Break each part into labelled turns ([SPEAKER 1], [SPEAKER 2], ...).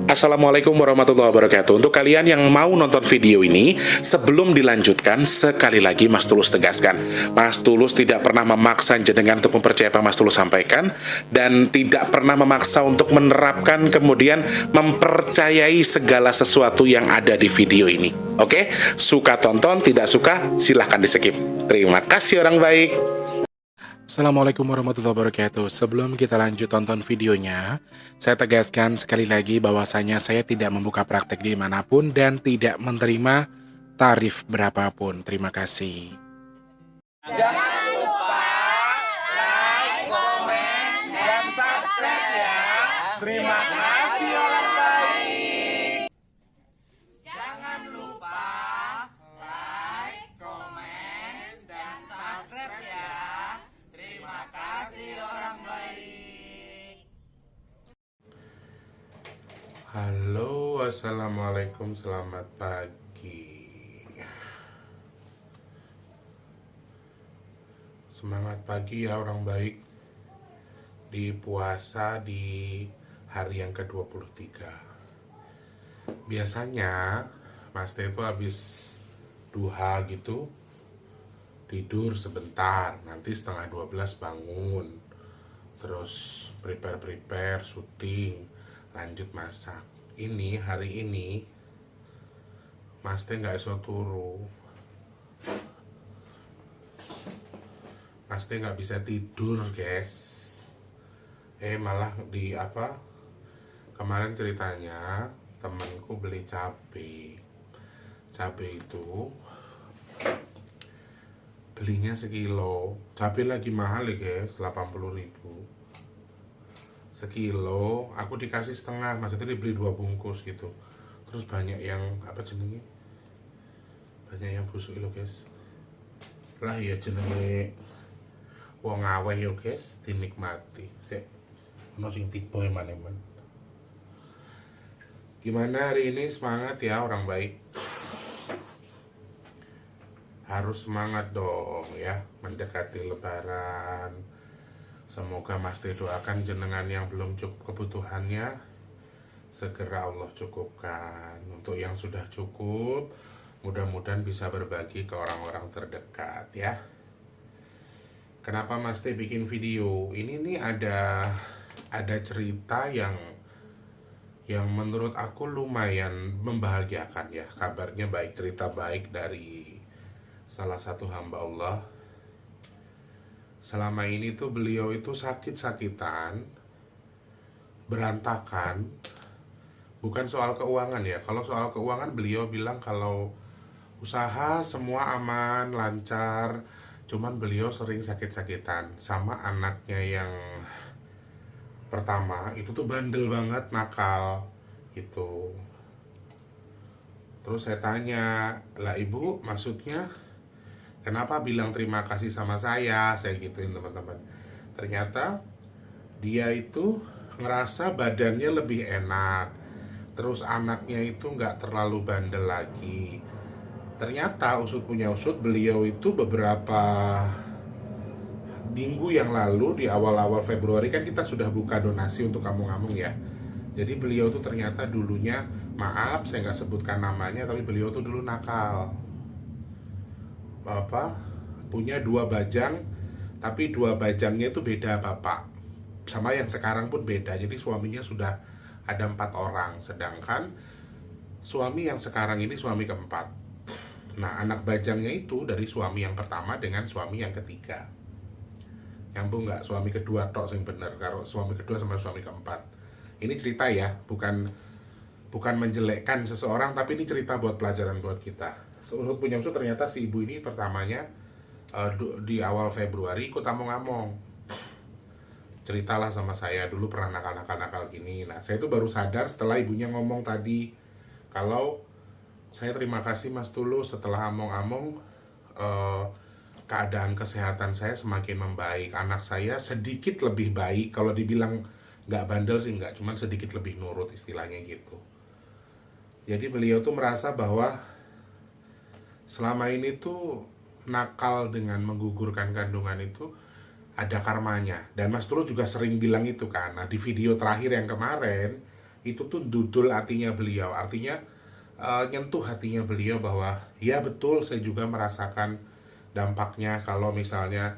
[SPEAKER 1] Assalamualaikum warahmatullahi wabarakatuh. Untuk kalian yang mau nonton video ini, sebelum dilanjutkan, sekali lagi Mas Tulus tegaskan, Mas Tulus tidak pernah memaksa jenengan untuk mempercayai apa Mas Tulus sampaikan, dan tidak pernah memaksa untuk menerapkan kemudian mempercayai segala sesuatu yang ada di video ini. Oke? Suka tonton, tidak suka silahkan di skip. Terima kasih orang baik. Assalamualaikum warahmatullahi wabarakatuh. Sebelum kita lanjut tonton videonya, saya tegaskan sekali lagi bahwasanya saya tidak membuka praktek dimanapun dan tidak menerima tarif berapapun. Terima kasih.
[SPEAKER 2] Jangan lupa like, komen, dan subscribe ya. Terima kasih orang baik. Jangan lupa like, komen, dan subscribe ya. Terima kasih orang baik.
[SPEAKER 1] Halo, assalamualaikum, selamat pagi. Semangat pagi ya orang baik. Di puasa di hari yang ke-23. Biasanya Mas Teh itu habis duha gitu tidur sebentar, nanti setengah 12 bangun, terus prepare syuting, lanjut masak. Ini hari ini Mas Teh nggak iso turu, Mas Teh nggak bisa tidur guys. Malah di apa, kemarin ceritanya temenku beli cabai itu belinya sekilo. Cabai lagi mahal ya guys, 80.000 sekilo. Aku dikasih setengah, maksudnya dibeli 2 bungkus gitu. Terus banyak yang apa jenenge, banyak yang busuk lo guys. Lah ya jenenge wong aweh yo guys, dinikmati sik. Ono sing tiba eman-eman. Gimana hari ini, semangat ya orang baik. Harus semangat dong ya, mendekati lebaran. Semoga Mas Teh doakan jenengan yang belum cukup kebutuhannya, segera Allah cukupkan. Untuk yang sudah cukup, mudah-mudahan bisa berbagi ke orang-orang terdekat ya. Kenapa Mas Teh bikin video ini nih, ada cerita yang menurut aku lumayan membahagiakan ya. Kabarnya baik, cerita baik dari salah satu hamba Allah. Selama ini tuh beliau itu sakit-sakitan, berantakan. Bukan soal keuangan ya. Kalau soal keuangan beliau bilang kalau usaha semua aman, lancar. Cuman beliau sering sakit-sakitan. Sama anaknya yang pertama itu tuh bandel banget, nakal gitu. Terus saya tanya, lah ibu maksudnya kenapa bilang terima kasih sama saya gituin teman-teman. Ternyata dia itu ngerasa badannya lebih enak, terus anaknya itu nggak terlalu bandel lagi. Ternyata usut punya usut, beliau itu beberapa minggu yang lalu, di awal-awal Februari kan kita sudah buka donasi untuk kampung-kampung ya. Jadi beliau tuh ternyata dulunya, maaf saya nggak sebutkan namanya, tapi beliau tuh dulu nakal. Punya 2 bajang, tapi 2 bajangnya itu beda bapak. Sama yang sekarang pun beda. Jadi suaminya sudah ada 4 orang, sedangkan suami yang sekarang ini suami keempat. Nah, anak bajangnya itu dari suami yang pertama dengan suami yang ketiga. Nyambung nggak? Suami kedua tok sing bener, kalau suami kedua sama suami keempat. Ini cerita ya, bukan menjelekkan seseorang, tapi ini cerita buat pelajaran buat kita. Usut punya usut, ternyata si ibu ini pertamanya di awal Februari ikut among-among. Ceritalah sama saya, dulu pernah nakal gini. Nah, saya itu baru sadar setelah ibunya ngomong tadi, kalau saya terima kasih Mas Tulus, setelah among-among keadaan kesehatan saya semakin membaik. Anak saya sedikit lebih baik. Kalau dibilang nggak bandel sih nggak, cuman sedikit lebih nurut istilahnya gitu. Jadi beliau tuh merasa bahwa selama ini tuh nakal dengan menggugurkan kandungan itu ada karmanya. Dan Mas Tulus juga sering bilang itu kan. Nah, di video terakhir yang kemarin itu tuh dudul hatinya beliau, artinya nyentuh hatinya beliau bahwa ya betul saya juga merasakan dampaknya kalau misalnya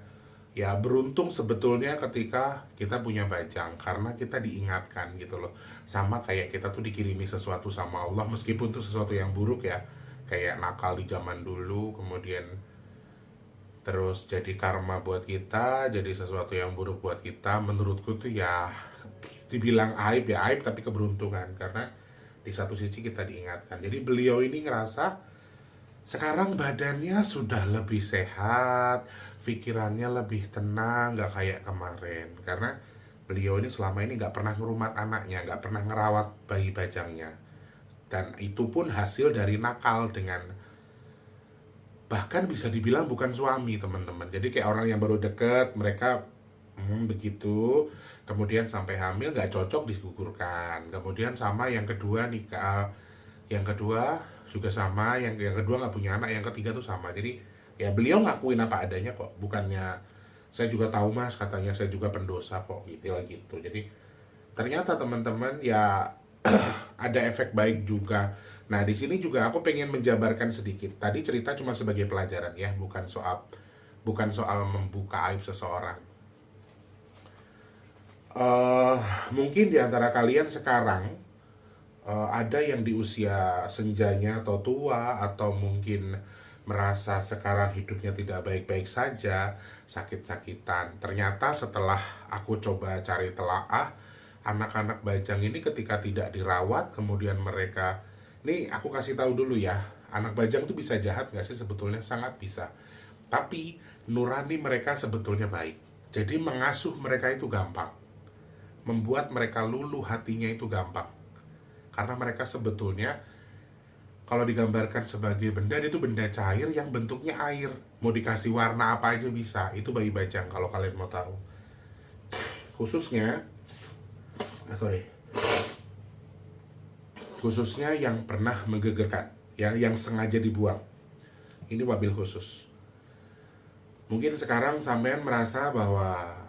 [SPEAKER 1] ya beruntung sebetulnya ketika kita punya bajang karena kita diingatkan gitu loh, sama kayak kita tuh dikirimi sesuatu sama Allah meskipun itu sesuatu yang buruk ya, kayak nakal di zaman dulu kemudian terus jadi karma buat kita, jadi sesuatu yang buruk buat kita. Menurutku tuh ya dibilang aib ya aib tapi keberuntungan karena di satu sisi kita diingatkan. Jadi beliau ini ngerasa sekarang badannya sudah lebih sehat, pikirannya lebih tenang, nggak kayak kemarin. Karena beliau ini selama ini nggak pernah ngerumat anaknya, nggak pernah ngerawat bayi bajangnya. Dan itu pun hasil dari nakal dengan bahkan bisa dibilang bukan suami teman-teman. Jadi kayak orang yang baru deket, mereka begitu, kemudian sampai hamil nggak cocok digugurkan. Kemudian sama yang kedua nikah, yang kedua juga sama, yang kedua nggak punya anak, yang ketiga tuh sama. Jadi ya beliau ngakuin apa adanya kok, bukannya saya juga tahu mas katanya saya juga pendosa kok gitu lah gitu. Jadi ternyata teman-teman ya ada efek baik juga. Nah, di sini juga aku pengen menjabarkan sedikit. Tadi cerita cuma sebagai pelajaran ya, bukan soal membuka aib seseorang. eh Mungkin di antara kalian sekarang ada yang di usia senjanya atau tua atau mungkin merasa sekarang hidupnya tidak baik-baik saja, sakit-sakitan. Ternyata setelah aku coba cari telaah, anak-anak bajang ini ketika tidak dirawat, kemudian mereka, nih aku kasih tahu dulu ya, anak bajang tuh bisa jahat nggak sih sebetulnya? Sangat bisa. Tapi nurani mereka sebetulnya baik. Jadi mengasuh mereka itu gampang. Membuat mereka luluh hatinya itu gampang. Karena mereka sebetulnya kalau digambarkan sebagai benda, itu benda cair yang bentuknya air. Mau dikasih warna apa aja bisa. Itu bayi bajang kalau kalian mau tahu. Khususnya, khususnya yang pernah menggegerkan, ya, yang sengaja dibuang. Ini wabil khusus. Mungkin sekarang sampean merasa bahwa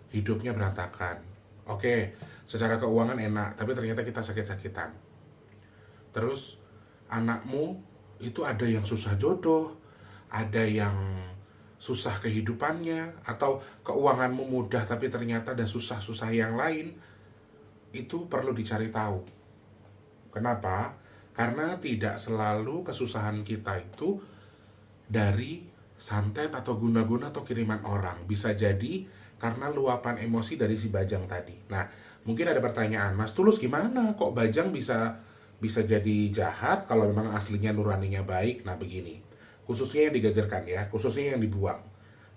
[SPEAKER 1] hidupnya berantakan. Oke, secara keuangan enak, tapi ternyata kita sakit-sakitan. Terus anakmu itu ada yang susah jodoh, ada yang susah kehidupannya, atau keuanganmu mudah tapi ternyata ada susah-susah yang lain. Itu perlu dicari tahu. Kenapa? Karena tidak selalu kesusahan kita itu dari santet atau guna-guna atau kiriman orang. Bisa jadi karena luapan emosi dari si bajang tadi. Nah, mungkin ada pertanyaan, Mas Tulus gimana kok bajang bisa jadi jahat kalau memang aslinya nuraninya baik? Nah begini, khususnya yang digegerkan ya, khususnya yang dibuang.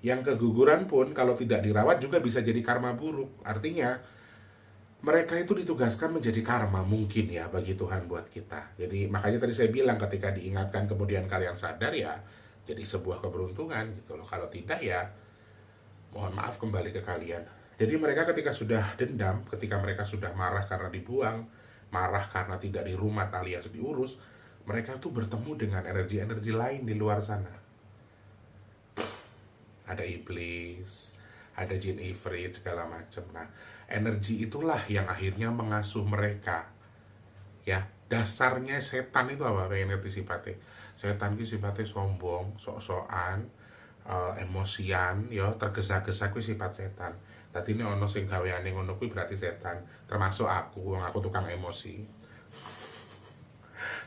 [SPEAKER 1] Yang keguguran pun kalau tidak dirawat juga bisa jadi karma buruk. Artinya mereka itu ditugaskan menjadi karma mungkin ya bagi Tuhan buat kita. Jadi makanya tadi saya bilang ketika diingatkan kemudian kalian sadar ya jadi sebuah keberuntungan gitu loh. Kalau tidak ya mohon maaf kembali ke kalian. Jadi mereka ketika sudah dendam, ketika mereka sudah marah karena dibuang, marah karena tidak di rumah alias diurus, mereka tuh bertemu dengan energi-energi lain di luar sana. Ada iblis, ada jin ifrit, segala macam. Nah, energi itulah yang akhirnya mengasuh mereka. Ya, dasarnya setan itu apa? Kayak ngerti sifatnya. Setan itu sifatnya sombong, sok-sokan, emosian, ya tergesa-gesa kuwi sifat setan. Tadi ini ono sing gaweane ngono kuwi berarti setan, termasuk aku, wong aku tukang emosi.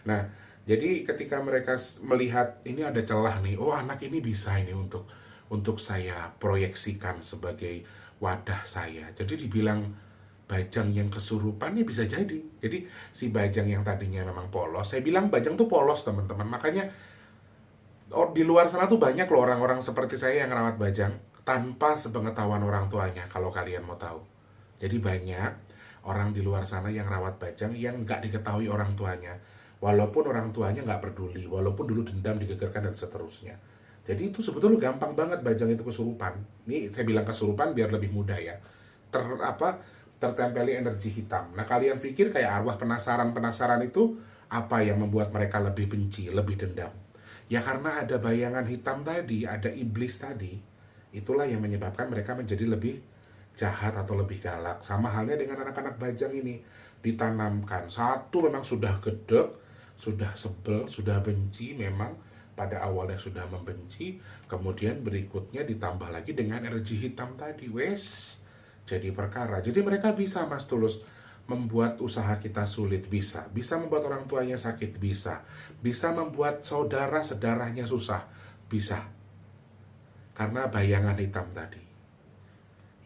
[SPEAKER 1] Nah, jadi ketika mereka melihat ini ada celah nih, oh anak ini bisa ini untuk saya proyeksikan sebagai wadah saya. Jadi dibilang bajang yang kesurupan ya bisa jadi. Jadi si bajang yang tadinya memang polos, saya bilang bajang tuh polos teman-teman. Makanya di luar sana tuh banyak loh orang-orang seperti saya yang rawat bajang tanpa sepengetahuan orang tuanya kalau kalian mau tahu. Jadi banyak orang di luar sana yang rawat bajang yang nggak diketahui orang tuanya. Walaupun orang tuanya nggak peduli, walaupun dulu dendam, digegerkan, dan seterusnya. Jadi itu sebetulnya gampang banget bajang itu kesurupan. Ini saya bilang kesurupan biar lebih mudah ya. Tertempeli energi hitam. Nah kalian pikir kayak arwah penasaran itu apa yang membuat mereka lebih benci, lebih dendam? Ya karena ada bayangan hitam tadi, ada iblis tadi. Itulah yang menyebabkan mereka menjadi lebih jahat atau lebih galak. Sama halnya dengan anak-anak bajang ini, ditanamkan satu memang sudah gedek, sudah sebel, sudah benci, memang pada awalnya sudah membenci, kemudian berikutnya ditambah lagi dengan energi hitam tadi, wes jadi perkara. Jadi mereka bisa, Mas Tulus, membuat usaha kita sulit, bisa membuat orang tuanya sakit, bisa membuat saudara sedarahnya susah, bisa, karena bayangan hitam tadi.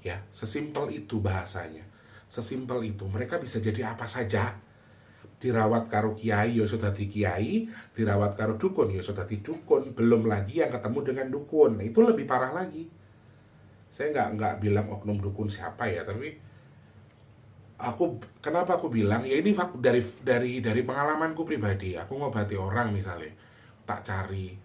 [SPEAKER 1] Ya, sesimpel itu bahasanya. Sesimpel itu. Mereka bisa jadi apa saja. Dirawat karo kiai ya sudah di kiai, dirawat karo dukun ya sudah di dukun, belum lagi yang ketemu dengan dukun. Nah, itu lebih parah lagi. Saya nggak bilang oknum dukun siapa ya, tapi kenapa aku bilang ya ini dari pengalamanku pribadi. Aku ngobati orang misalnya, tak cari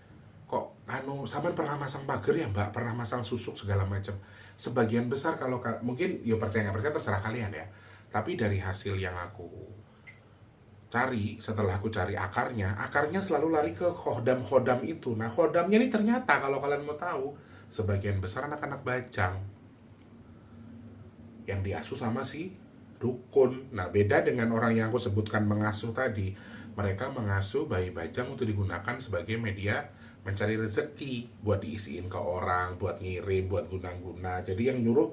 [SPEAKER 1] kok sampean pernah masang pagar ya mbak, pernah masang susuk segala macam. Sebagian besar kalau mungkin ya percaya nggak percaya terserah kalian ya, tapi dari hasil yang aku cari, setelah aku cari akarnya selalu lari ke khodam itu. Nah, khodamnya ini ternyata kalau kalian mau tahu, sebagian besar anak-anak bajang yang diasuh sama si dukun. Nah, beda dengan orang yang aku sebutkan mengasuh tadi. Mereka mengasuh bayi bajang untuk digunakan sebagai media mencari rezeki, buat diisiin ke orang, buat ngirim, buat guna-guna. Jadi yang nyuruh,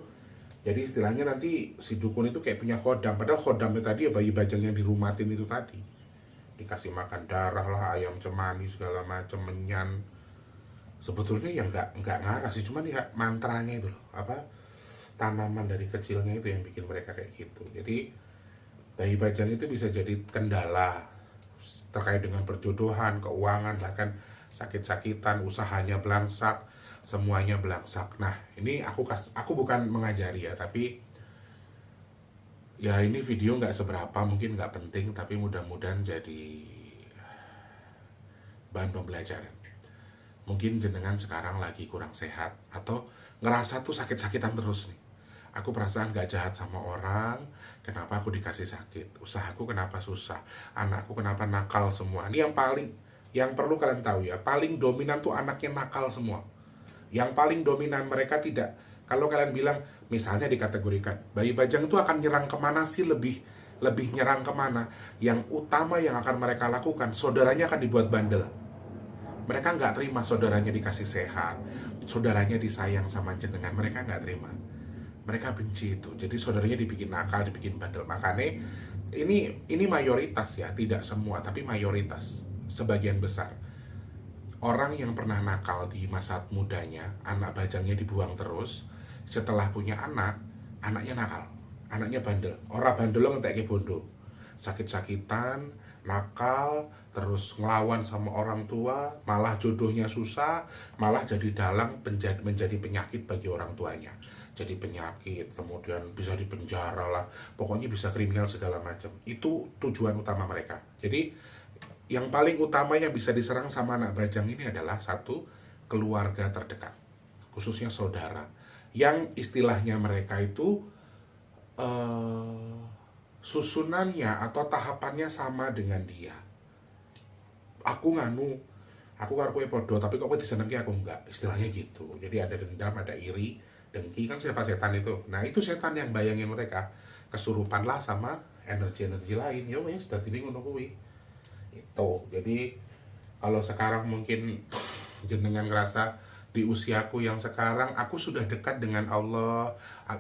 [SPEAKER 1] jadi istilahnya nanti si dukun itu kayak punya khodam, padahal khodamnya tadi ya bayi bajang yang dirumatin itu tadi. Dikasih makan darah lah, ayam cemani segala macam, menyan. Sebetulnya ya nggak ngarah sih, cuman ya mantranya itu loh, apa tanaman dari kecilnya itu yang bikin mereka kayak gitu. Jadi bayi bajang itu bisa jadi kendala terkait dengan perjodohan, keuangan, bahkan sakit-sakitan, usahanya belangsak, semuanya belangsak. Nah, ini aku bukan mengajari ya, tapi ya ini video nggak seberapa, mungkin nggak penting, tapi mudah-mudahan jadi bahan pembelajaran. Mungkin jenengan sekarang lagi kurang sehat atau ngerasa tuh sakit-sakitan terus nih. Aku perasaan gak jahat sama orang, kenapa aku dikasih sakit? Usahaku kenapa susah? Anakku kenapa nakal semua? Ini yang perlu kalian tahu ya, paling dominan tuh anaknya nakal semua. Yang paling dominan mereka tidak. Kalau kalian bilang, misalnya dikategorikan, bayi bajang itu akan nyerang kemana sih, lebih nyerang kemana? Yang utama yang akan mereka lakukan, saudaranya akan dibuat bandel. Mereka nggak terima saudaranya dikasih sehat, saudaranya disayang sama jenengan, mereka nggak terima. Mereka benci itu. Jadi saudaranya dibikin nakal, dibikin bandel. Makanya ini mayoritas ya, tidak semua, tapi mayoritas, sebagian besar. Orang yang pernah nakal di masa mudanya, anak bajangnya dibuang terus, setelah punya anak, anaknya nakal, anaknya bandel. Orang bandel lo ngetek bondo, sakit-sakitan, nakal, terus ngelawan sama orang tua, malah jodohnya susah, malah jadi dalang, menjadi penyakit bagi orang tuanya. Jadi penyakit, kemudian bisa dipenjara lah, pokoknya bisa kriminal segala macam. Itu tujuan utama mereka. Jadi yang paling utama yang bisa diserang sama anak bajang ini adalah satu, keluarga terdekat, khususnya saudara, yang istilahnya mereka itu susunannya atau tahapannya sama dengan dia. Aku karo kowe podo, tapi kok kowe disenengi aku enggak, istilahnya gitu. Jadi ada dendam, ada iri, dengki, kan setan itu. Nah, itu setan yang bayangin mereka kesurupan lah sama energi-energi lain. Ya wes dadi ngono kuwi. Itu. Jadi kalau sekarang mungkin jenengan ngerasa di usiaku yang sekarang aku sudah dekat dengan Allah,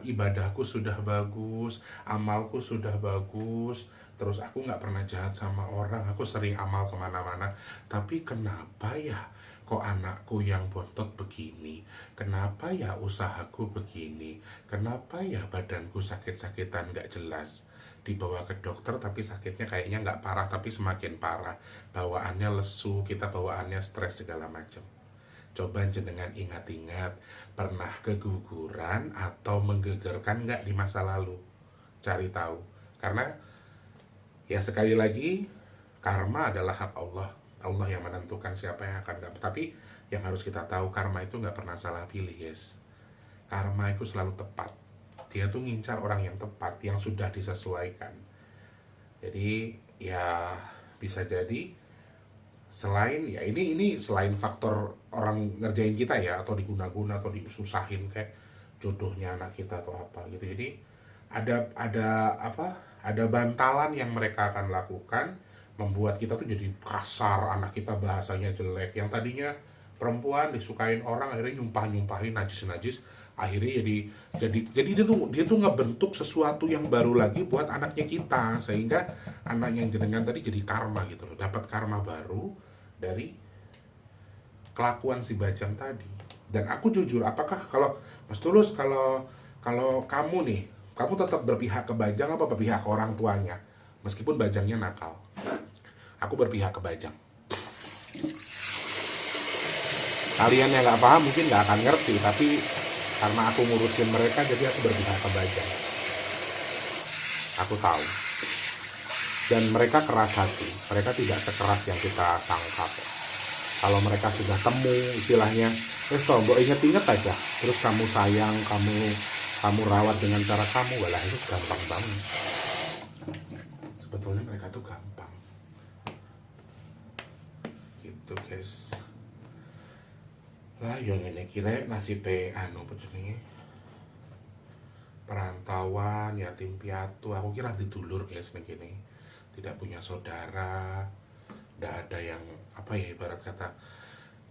[SPEAKER 1] ibadahku sudah bagus, amalku sudah bagus, terus aku nggak pernah jahat sama orang, aku sering amal kemana-mana, tapi kenapa ya kok anakku yang bontot begini, kenapa ya usahaku begini, kenapa ya badanku sakit-sakitan nggak jelas, dibawa ke dokter tapi sakitnya kayaknya nggak parah tapi semakin parah, bawaannya lesu, kita bawaannya stres segala macam. Coba jenengan ingat-ingat, pernah keguguran atau menggegerkan nggak di masa lalu? Cari tahu. Karena ya sekali lagi, karma adalah hak Allah. Allah yang menentukan siapa yang akan dapat. Tapi yang harus kita tahu, karma itu nggak pernah salah pilih, guys. Karma itu selalu tepat. Dia tuh ngincar orang yang tepat, yang sudah disesuaikan. Jadi ya bisa jadi selain ya ini selain faktor orang ngerjain kita ya, atau diguna-guna atau disusahin kayak jodohnya anak kita atau apa gitu. Jadi ada bantalan yang mereka akan lakukan membuat kita tuh jadi kasar, anak kita bahasanya jelek, yang tadinya perempuan disukain orang akhirnya nyumpahin najis akhirnya jadi dia tuh ngebentuk sesuatu yang baru lagi buat anaknya kita, sehingga anak yang jenengan tadi jadi karma gitu loh, dapat karma baru dari kelakuan si Bajang tadi. Dan aku jujur, apakah kalau Mas Tulus, kalau kamu nih, kamu tetap berpihak ke Bajang apa berpihak ke orang tuanya meskipun Bajangnya nakal? Aku berpihak ke Bajang. Kalian yang nggak paham mungkin nggak akan ngerti, tapi karena aku ngurusin mereka jadi aku berpihak ke Bajang. Aku tahu. Dan mereka keras hati, mereka tidak sekeras yang kita sangka. Kalau mereka sudah temu istilahnya, mbok inget-inget aja, terus kamu sayang, kamu rawat dengan cara kamu, walah itu gampang banget. Sebetulnya mereka tuh gampang. Gitu guys. Lah yang ini kira nasib pejenenge perantauan, yatim piatu, aku kira ditulur guys ning kene. Tidak punya saudara, nggak ada yang ibarat kata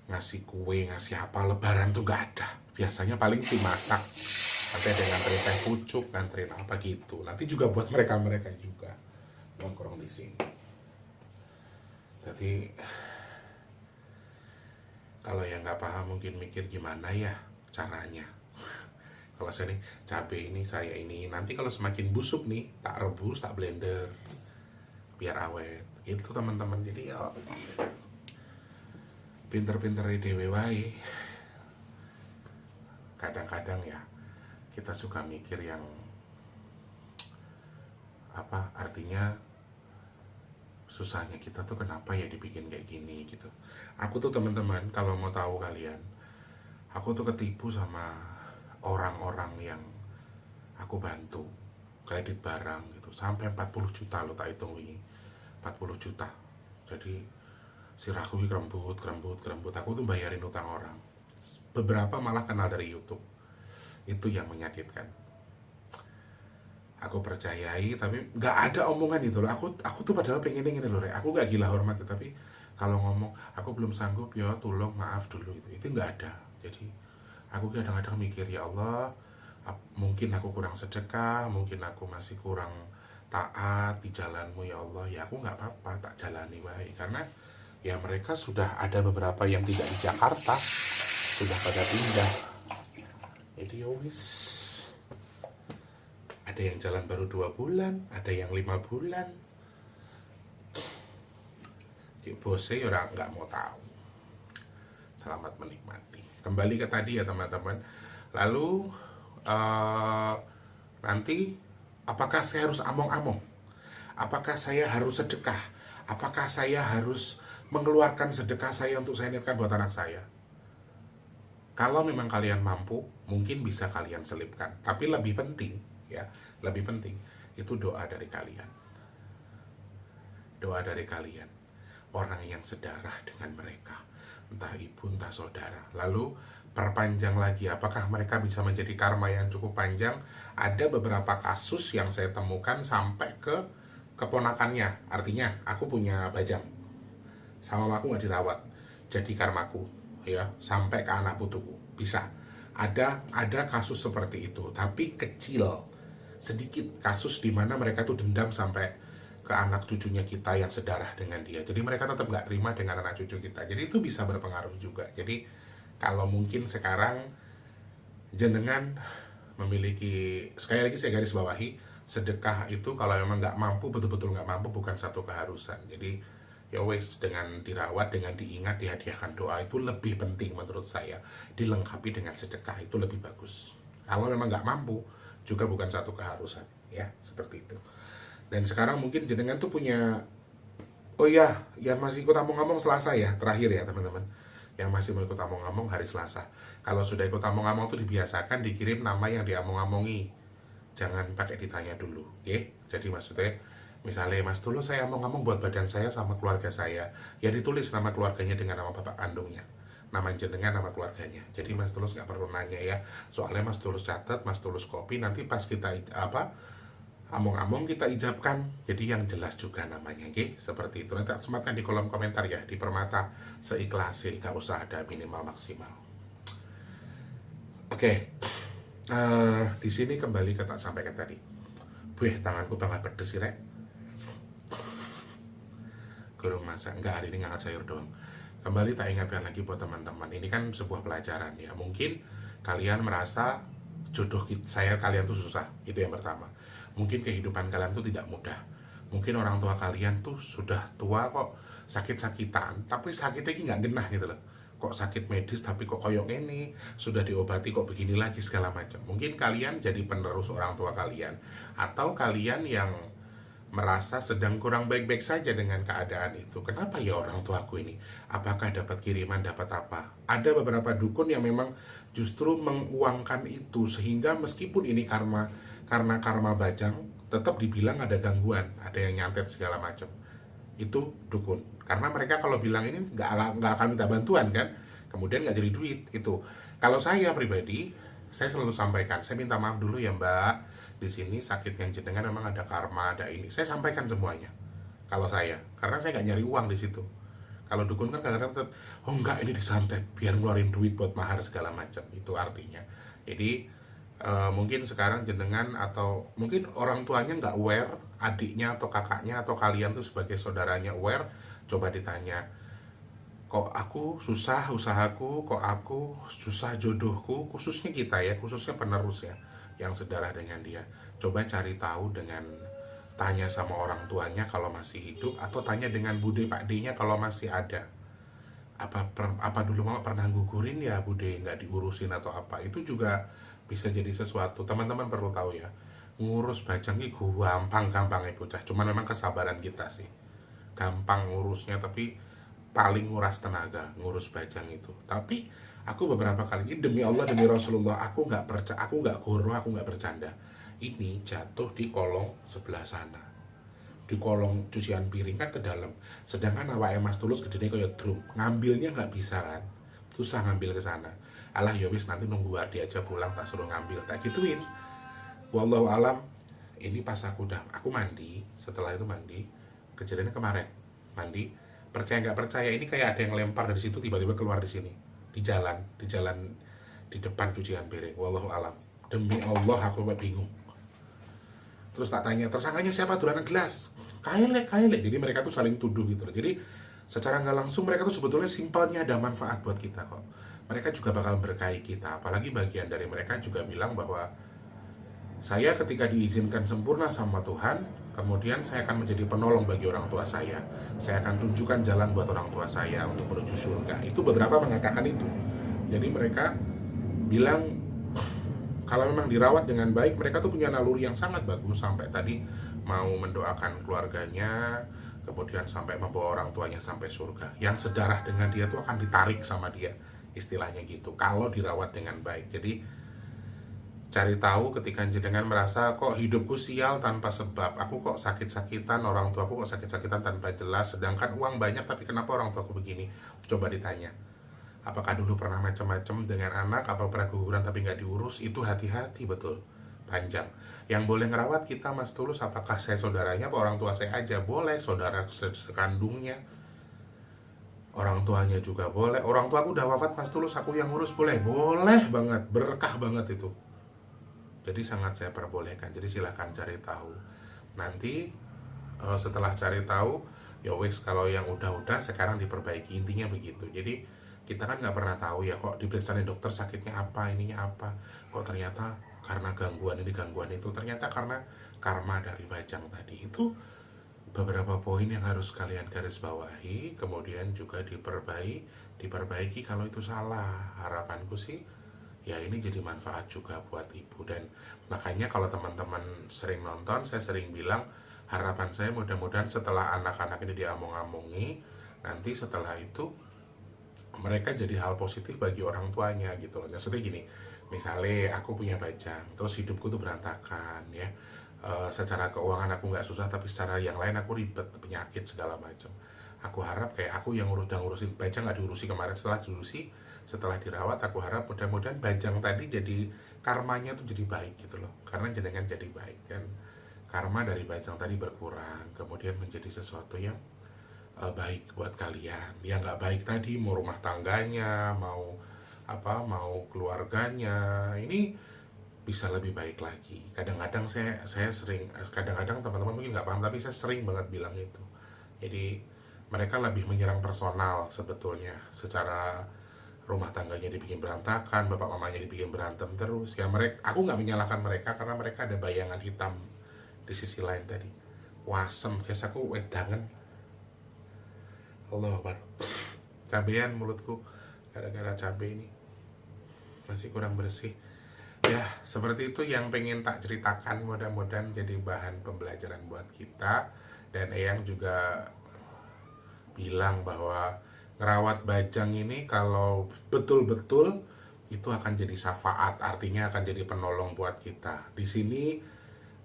[SPEAKER 1] ngasih kue, ngasih apa, lebaran tuh nggak ada. Biasanya paling dimasak, nanti ada yang nganterin teh pucuk, nganterin apa gitu. Nanti juga buat mereka juga nongkrong di sini. Jadi kalau yang nggak paham mungkin mikir gimana ya caranya. Kalau saya nih cabai ini saya ini, nanti kalau semakin busuk nih tak rebus, tak blender biar awet. Itu teman-teman. Jadi ya pinter-pinter dhewe wae. Kadang-kadang ya kita suka mikir yang artinya susahnya kita tuh kenapa ya dibikin kayak gini gitu. Aku tuh teman-teman, kalau mau tahu kalian, aku tuh ketipu sama orang-orang yang aku bantu kredit barang gitu sampai 40 juta lo tak hitung ini. 40 juta. Jadi sirahku kerembut. Aku tuh bayarin utang orang. Beberapa malah kenal dari YouTube. Itu yang menyakitkan. Aku percayai, tapi nggak ada omongan itu loh. Aku tuh padahal pengen loh, aku nggak gila hormat, tapi kalau ngomong aku belum sanggup ya tolong maaf dulu itu nggak ada. Jadi aku kadang-kadang mikir, ya Allah, mungkin aku kurang sedekah, mungkin aku masih kurang taat di jalanmu ya Allah, ya aku nggak apa-apa, tak jalani baik. Karena ya mereka sudah ada beberapa yang tidak di Jakarta, sudah pada pindah. Jadi yowis, ada yang jalan baru 2 bulan, ada yang 5 bulan. Bosnya ya orang nggak mau tahu. Selamat menikmati. Kembali ke tadi ya teman-teman. Lalu nanti apakah saya harus among-among? Apakah saya harus sedekah? Apakah saya harus mengeluarkan sedekah saya untuk saya niatkan buat anak saya? Kalau memang kalian mampu, mungkin bisa kalian selipkan. Tapi lebih penting, itu doa dari kalian. Doa dari kalian. Orang yang sedarah dengan mereka, entah ibu, entah saudara. Lalu perpanjang lagi, apakah mereka bisa menjadi karma yang cukup panjang? Ada beberapa kasus yang saya temukan sampai ke keponakannya. Artinya aku punya Bajang, sama aku nggak dirawat, jadi karmaku ya sampai ke anak putuku. Bisa ada kasus seperti itu, tapi kecil, sedikit kasus di mana mereka tuh dendam sampai ke anak cucunya kita yang sedarah dengan dia. Jadi mereka tetap nggak terima dengan anak cucu kita. Jadi itu bisa berpengaruh juga. Jadi kalau mungkin sekarang jenengan memiliki, sekali lagi saya garis bawahi, sedekah itu kalau memang nggak mampu, betul-betul nggak mampu, bukan satu keharusan. Jadi ya wes, dengan dirawat, dengan diingat, dihadiahkan doa itu lebih penting menurut saya. Dilengkapi dengan sedekah itu lebih bagus. Kalau memang nggak mampu, juga bukan satu keharusan, ya seperti itu. Dan sekarang mungkin jenengan tuh punya, oh iya, yang masih ikut among-among Selasa ya, terakhir ya teman-teman. Yang masih mau ikut among-among hari Selasa. Kalau sudah ikut among-among tuh dibiasakan dikirim nama yang diamong-amongi. Jangan pakai ditanya dulu, ya. Jadi maksudnya, misalnya Mas Tulus saya among-among buat badan saya sama keluarga saya, ya ditulis nama keluarganya dengan nama bapak kandungnya. nama jenengan, nama keluarganya. Jadi Mas Tulus nggak perlu nanya ya, soalnya Mas Tulus catat, Mas Tulus copy, nanti pas kita among-among kita ijabkan, jadi yang jelas juga namanya, oke? Seperti itu. Nanti sematkan di kolom komentar ya, di Permata seikhlasih, gak usah ada minimal maksimal. Oke, di sini kembali ke tak sampaikan tadi. Buih, tanganku tambah pedes sih, Rek. Kurang masak, enggak, hari ini ngangkat sayur doang. Kembali tak ingatkan lagi buat teman-teman, ini kan sebuah pelajaran ya. Mungkin kalian merasa jodoh kalian tuh susah, itu yang pertama. Mungkin kehidupan kalian tuh tidak mudah. Mungkin orang tua kalian tuh sudah tua kok sakit-sakitan, tapi sakitnya ini nggak genah gitu loh. Kok sakit medis tapi kok koyok ini, sudah diobati kok begini lagi segala macam. Mungkin kalian jadi penerus orang tua kalian, atau kalian yang merasa sedang kurang baik-baik saja dengan keadaan itu. Kenapa ya orang tuaku ini? Apakah dapat kiriman, dapat apa? Ada beberapa dukun yang memang justru menguangkan itu, sehingga meskipun ini karena karma bajang, tetap dibilang ada gangguan, ada yang nyantet segala macam. Itu dukun. Karena mereka kalau bilang ini nggak akan minta bantuan kan, kemudian nggak jadi duit itu. Kalau saya pribadi, saya selalu sampaikan, saya minta maaf dulu ya Mbak, di sini sakit yang jenengan memang ada karma, ada ini. Saya sampaikan semuanya. Kalau saya, karena saya nggak nyari uang di situ. Kalau dukun kan kadang-kadang, oh enggak ini disantet, biar ngeluarin duit buat mahar segala macam. Itu artinya. Jadi mungkin sekarang jenengan atau mungkin orang tuanya nggak aware, adiknya atau kakaknya atau kalian tuh sebagai saudaranya aware, coba ditanya, kok aku susah usahaku, kok aku susah jodohku, khususnya kita ya, khususnya penerus ya, yang sedarah dengan dia. Coba cari tahu dengan tanya sama orang tuanya kalau masih hidup, atau tanya dengan bude pak D-nya kalau masih ada. Apa dulu mama pernah gugurin ya bude, nggak diurusin atau apa, itu juga bisa jadi sesuatu. Teman-teman perlu tahu ya, ngurus bajang ini gampang ya bocah, cuman memang kesabaran kita sih. Gampang ngurusnya, tapi paling nguras tenaga ngurus bajang itu. Tapi aku beberapa kali ini, demi Allah demi Rasulullah, aku nggak percaya, aku nggak goro, aku nggak bercanda, ini jatuh di kolong sebelah sana, di kolong cucian piring kan ke dalam. Sedangkan awake Mas Tulus gedene kayak drum, ngambilnya nggak bisa kan, susah ngambil ke sana. Alah ya wis, nanti nunggu Wardi aja pulang tak suruh ngambil, tak gituin. Wallahu alam. Ini pas aku mandi, setelah itu mandi, kejadiannya kemarin mandi, percaya nggak percaya, ini kayak ada yang lempar dari situ tiba-tiba keluar di sini, di jalan di depan cucian piring. Wallahu alam, demi Allah aku bingung. Terus tak tanya, tersangkanya siapa? Dolanan gelas, kailek. Jadi mereka tuh saling tuduh gitu. Jadi secara nggak langsung mereka tuh sebetulnya simpelnya ada manfaat buat kita kok. Mereka juga bakal berkahi kita. Apalagi bagian dari mereka juga bilang bahwa saya ketika diizinkan sempurna sama Tuhan, kemudian saya akan menjadi penolong bagi orang tua saya. Saya akan tunjukkan jalan buat orang tua saya untuk menuju surga. Itu beberapa mengatakan itu. Jadi mereka bilang kalau memang dirawat dengan baik, mereka tuh punya naluri yang sangat bagus. Sampai tadi mau mendoakan keluarganya, kemudian sampai membawa orang tuanya sampai surga. Yang sedarah dengan dia tuh akan ditarik sama dia, istilahnya gitu, kalau dirawat dengan baik. Jadi cari tahu ketika jenengan merasa kok hidupku sial tanpa sebab, aku kok sakit-sakitan, orang tuaku kok sakit-sakitan tanpa jelas, sedangkan uang banyak tapi kenapa orang tuaku begini. Coba ditanya, apakah dulu pernah macam-macam dengan anak, apa pernah guguran tapi nggak diurus. Itu hati-hati betul, panjang. Yang boleh ngerawat kita Mas Tulus, apakah saya saudaranya apa orang tua saya aja? Boleh, saudara sekandungnya, orang tuanya juga boleh. Orang tua aku udah wafat Mas Tulus, aku yang ngurus, boleh banget, berkah banget itu. Jadi sangat saya perbolehkan. Jadi silahkan cari tahu. Nanti setelah cari tahu, ya wes, kalau yang udah sekarang diperbaiki, intinya begitu. Jadi kita kan nggak pernah tahu ya, kok diperiksa dokter sakitnya apa, ininya apa, kok ternyata karena gangguan ini gangguan itu, ternyata karena karma dari bajang tadi. Itu beberapa poin yang harus kalian garis bawahi, kemudian juga diperbaiki kalau itu salah. Harapanku sih ya ini jadi manfaat juga buat ibu. Dan makanya kalau teman-teman sering nonton, saya sering bilang, harapan saya mudah-mudahan setelah anak-anak ini diamong-amongi, nanti setelah itu mereka jadi hal positif bagi orang tuanya gitu loh. Maksudnya gini, misalnya aku punya bajang, terus hidupku tuh berantakan ya, secara keuangan aku nggak susah, tapi secara yang lain aku ribet, penyakit segala macam. Aku harap kayak aku yang udah ngurusin bajang nggak diurusi kemarin, setelah dirawat, aku harap mudah-mudahan bajang tadi jadi karmanya tuh jadi baik gitu loh, karena jenengan jadi baik dan karma dari bajang tadi berkurang, kemudian menjadi sesuatu yang baik buat kalian. Yang nggak baik tadi mau rumah tangganya, mau keluarganya, ini bisa lebih baik lagi. Kadang-kadang saya sering, kadang-kadang teman-teman mungkin nggak paham, tapi saya sering banget bilang itu. Jadi mereka lebih menyerang personal sebetulnya, secara rumah tangganya dibikin berantakan, bapak mamanya dibikin berantem terus. Ya aku nggak menyalahkan mereka karena mereka ada bayangan hitam di sisi lain tadi. Wasem, guys, aku wedangan. Allah Akbar. Cabean mulutku gara-gara cabai ini masih kurang bersih. Ya, seperti itu yang pengen tak ceritakan, mudah-mudahan jadi bahan pembelajaran buat kita. Dan Eyang juga bilang bahwa ngerawat bajang ini kalau betul-betul itu akan jadi syafaat, artinya akan jadi penolong buat kita. Di sini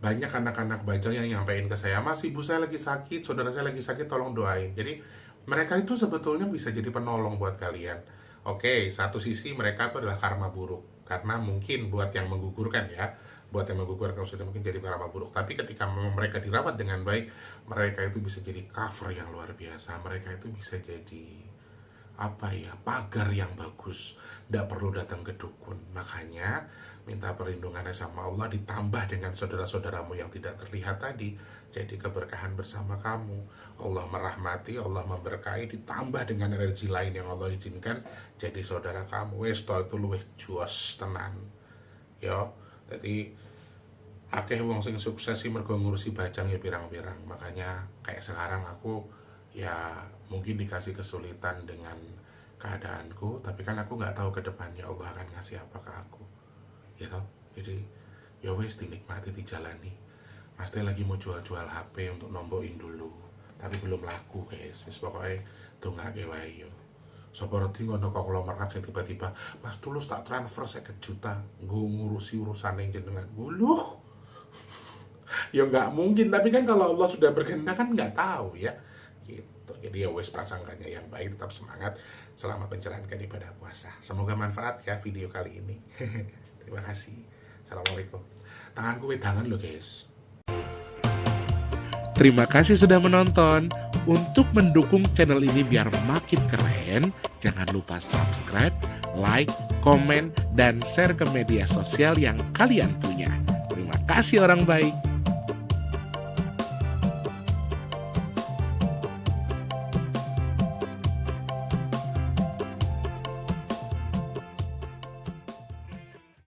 [SPEAKER 1] banyak anak-anak bajang yang nyampein ke saya, "Mas, ibu saya lagi sakit, saudara saya lagi sakit, tolong doain." Jadi mereka itu sebetulnya bisa jadi penolong buat kalian. Oke, satu sisi mereka itu adalah karma buruk, karena mungkin buat yang menggugurkan ya, buat yang menggugurkan sudah mungkin jadi karma buruk. Tapi ketika memang mereka dirawat dengan baik, mereka itu bisa jadi cover yang luar biasa. Mereka itu bisa jadi pagar yang bagus. Tidak perlu datang ke dukun. Makanya minta perlindungannya sama Allah, ditambah dengan saudara-saudaramu yang tidak terlihat tadi, jadi keberkahan bersama kamu. Allah merahmati, Allah memberkahi, ditambah dengan energi lain yang Allah izinkan, jadi saudara kamu. Wes to itu luwih juos tenan. Yo, jadi akeh wong sing sukses sih mergo ngurusi bajang ya pirang-pirang. Makanya kayak sekarang aku ya mungkin dikasih kesulitan dengan keadaanku, tapi kan aku nggak tahu ke depannya Allah akan ngasih apa ke aku. Ya toh, jadi ya wes dinikmati, dijalani. Mas lagi mau jual-jual HP untuk nombokin dulu, tapi belum laku guys. Wis pokoknya dongake wae yo. Sapa reti ngono kok konglomerat sing tiba-tiba, "Mas Tulus tak transfer 50 juta nggo ngurusi urusan yang jenengan." Guluh. Ya nggak mungkin, tapi kan kalau Allah sudah berkehendak kan nggak tahu ya. Gitu. Jadi ya wes prasangkanya yang baik, tetap semangat. Selamat menjalankan ibadah puasa. Semoga manfaat ya video kali ini. Terima kasih. Assalamualaikum. Tanganku wedangan loh guys.
[SPEAKER 3] Terima kasih sudah menonton. Untuk mendukung channel ini biar makin keren, jangan lupa subscribe, like, komen, dan share ke media sosial yang kalian punya. Terima kasih orang baik.